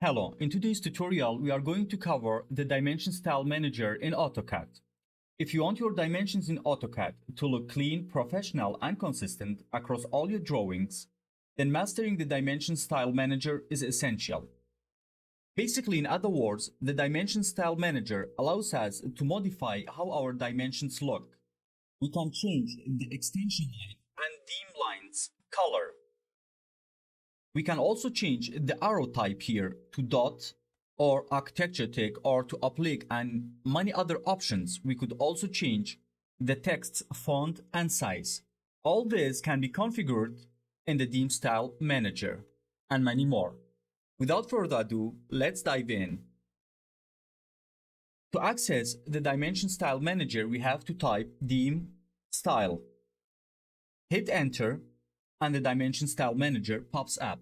Hello, in today's tutorial we are going to cover the Dimension Style Manager in AutoCAD. If you want your dimensions in AutoCAD to look clean, professional and consistent across all your drawings, then mastering the Dimension Style Manager is essential. Basically, in other words, the Dimension Style Manager allows us to modify how our dimensions look. We can change the extension line and dim lines color. We can also change the arrow type here to dot or architecture tick or to oblique and many other options. We could also change the text's font and size. All this can be configured in the DimStyle Manager and many more. Without further ado, let's dive in. To access the Dimension Style Manager, we have to type DimStyle. Hit enter and the Dimension Style Manager pops up.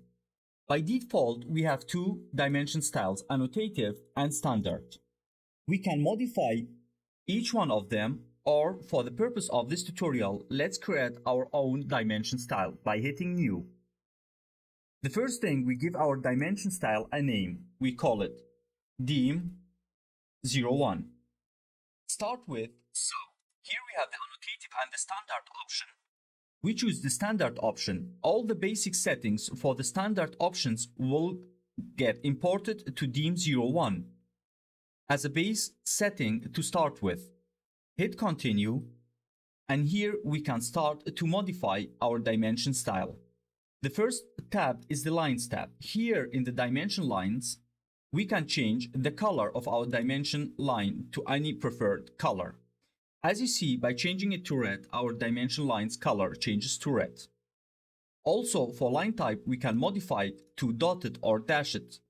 By default, we have two dimension styles, annotative and standard. We can modify each one of them, or for the purpose of this tutorial, let's create our own dimension style by hitting new. The first thing, we give our dimension style a name. We call it Dim01. Start with, so here we have the annotative and the standard option. We choose the standard option. All the basic settings for the standard options will get imported to Dim01 as a base setting to start with. Hit continue, and here we can start to modify our dimension style. The first tab is the lines tab. Here in the dimension lines, we can change the color of our dimension line to any preferred color. As you see, by changing it to red, our dimension line's color changes to red. Also, for line type, we can modify it to dotted or dashed.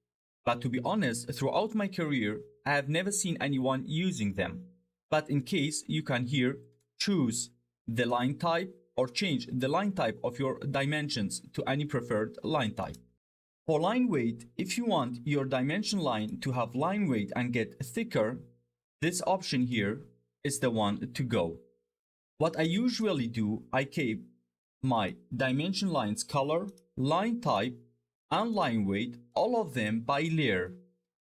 But to be honest, throughout my career, I have never seen anyone using them. But in case, you can here choose the line type or change the line type of your dimensions to any preferred line type. For line weight, if you want your dimension line to have line weight and get thicker, this option here is the one to go. What I usually do, I keep my dimension lines color, line type, and line weight, all of them by layer.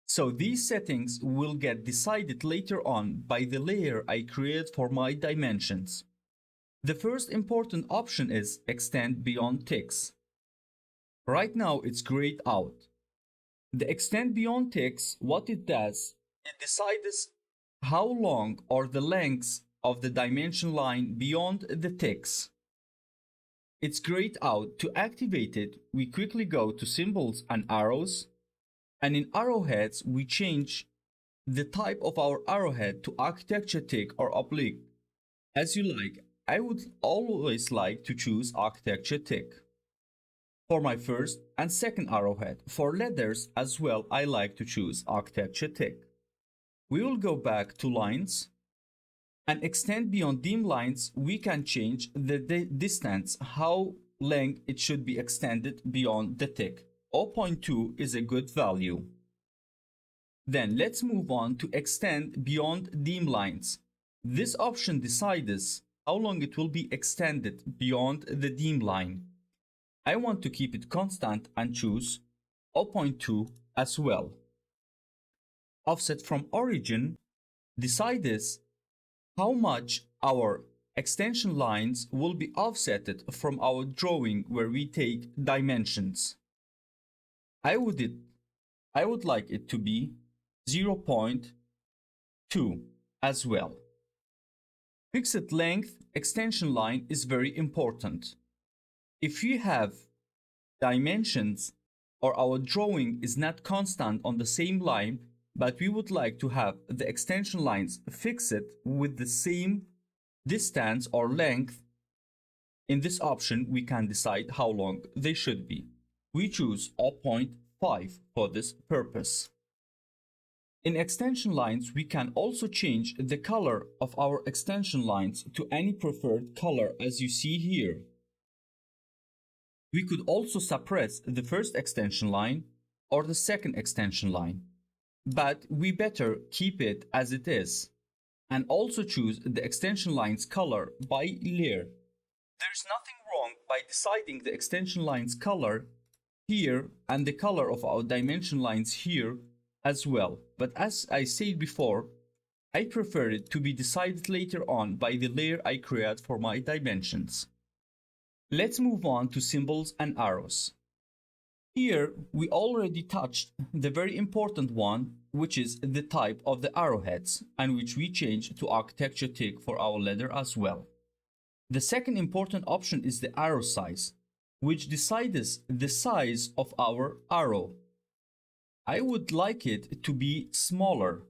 So these settings will get decided later on by the layer I create for my dimensions. The first important option is extend beyond ticks. Right now it's grayed out. The extend beyond ticks, what it does, it decides how long or the length of the dimension line beyond the ticks. It's grayed out. To activate it, we quickly go to symbols and arrows, and in arrowheads we change the type of our arrowhead to architecture tick or oblique. As you like, I would always like to choose architecture tick for my first and second arrowhead. For letters as well, I like to choose architecture tick. We will go back to lines and extend beyond dim lines. We can change the distance, how length it should be extended beyond the tick. 0.2 is a good value. Then let's move on to extend beyond dim lines. This option decides how long it will be extended beyond the dim line. I want to keep it constant and choose 0.2 as well. Offset from origin decides how much our extension lines will be offsetted from our drawing where we take dimensions. I would like it to be 0.2 as well. Fixed length extension line is very important. If you have dimensions or our drawing is not constant on the same line, but we would like to have the extension lines fixed with the same distance or length, in this option we can decide how long they should be. We choose 0.5 for this purpose. In extension lines, we can also change the color of our extension lines to any preferred color as you see here. We could also suppress the first extension line or the second extension line, but we better keep it as it is and also choose the extension line's color by layer. There's nothing wrong by deciding the extension line's color here and the color of our dimension lines here as well. But as I said before, I prefer it to be decided later on by the layer I create for my dimensions. Let's move on to symbols and arrows. Here we already touched the very important one, which is the type of the arrowheads, and which we changed to architecture tick for our letter as well. The second important option is the arrow size, which decides the size of our arrow. I would like it to be smaller.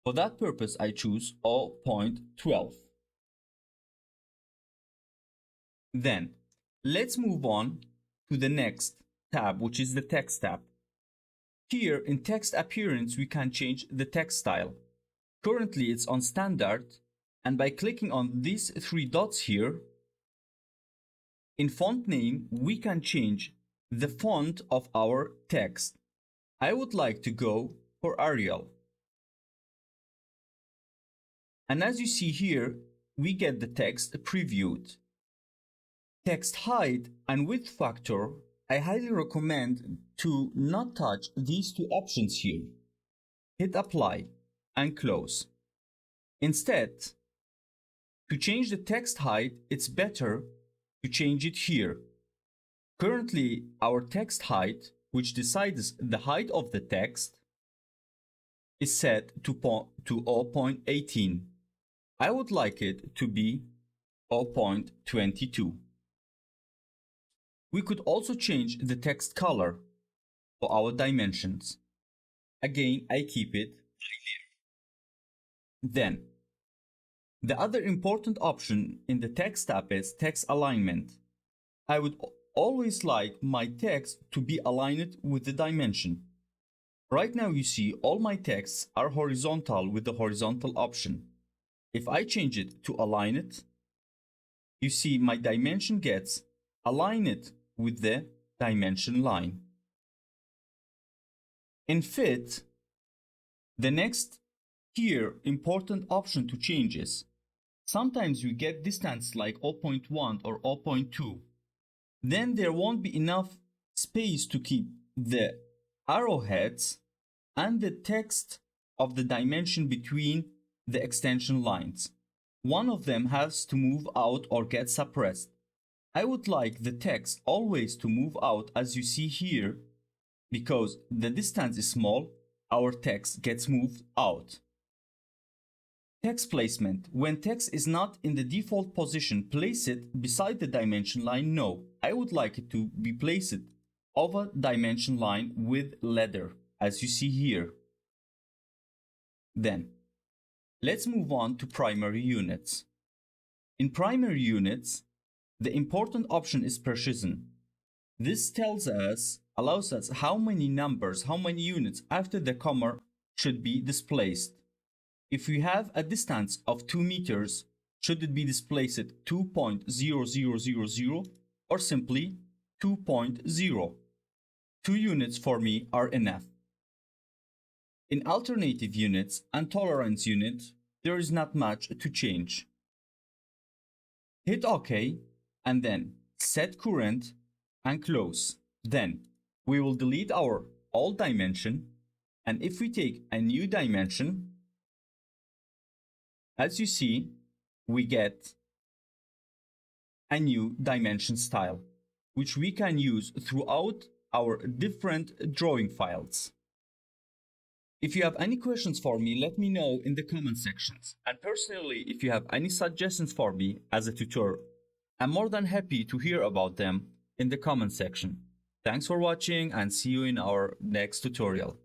For that purpose, I choose 0.12. Then, let's move on to the next tab, which is the text tab. Here in text appearance, we can change the text style. Currently, it's on standard, and by clicking on these three dots here, in font name, we can change the font of our text. I would like to go for Arial. And as you see here, we get the text previewed. Text height and width factor, I highly recommend to not touch these two options here. Hit apply and close. Instead, to change the text height, it's better to change it here. Currently, our text height, which decides the height of the text, is set to 0.18. I would like it to be 0.22. We could also change the text color for our dimensions. Again, I keep it linear. Then, the other important option in the text tab is text alignment. I would always like my text to be aligned with the dimension. Right now you see all my texts are horizontal with the horizontal option. If I change it to align it, you see my dimension gets aligned with the dimension line. In fit, the next here important option to change is sometimes you get distance like 0.1 or 0.2. Then there won't be enough space to keep the arrowheads and the text of the dimension between the extension lines. One of them has to move out or get suppressed. I would like the text always to move out as you see here, because the distance is small, our text gets moved out. Text placement. When text is not in the default position, place it beside the dimension line. No, I would like it to be placed over dimension line with letter, as you see here. Then, let's move on to primary units. In primary units, the important option is precision. This allows us how many numbers, how many units after the comma should be displaced. If we have a distance of 2 meters, should it be displaced at 2.0000 or simply 2.0? 2 units for me are enough. In alternative units and tolerance unit, there is not much to change. Hit OK and then set current and close. Then we will delete our old dimension, and if we take a new dimension, as you see, we get a new dimension style, which we can use throughout our different drawing files. If you have any questions for me, let me know in the comment sections. And personally, if you have any suggestions for me as a tutor, I'm more than happy to hear about them in the comment section. Thanks for watching and see you in our next tutorial.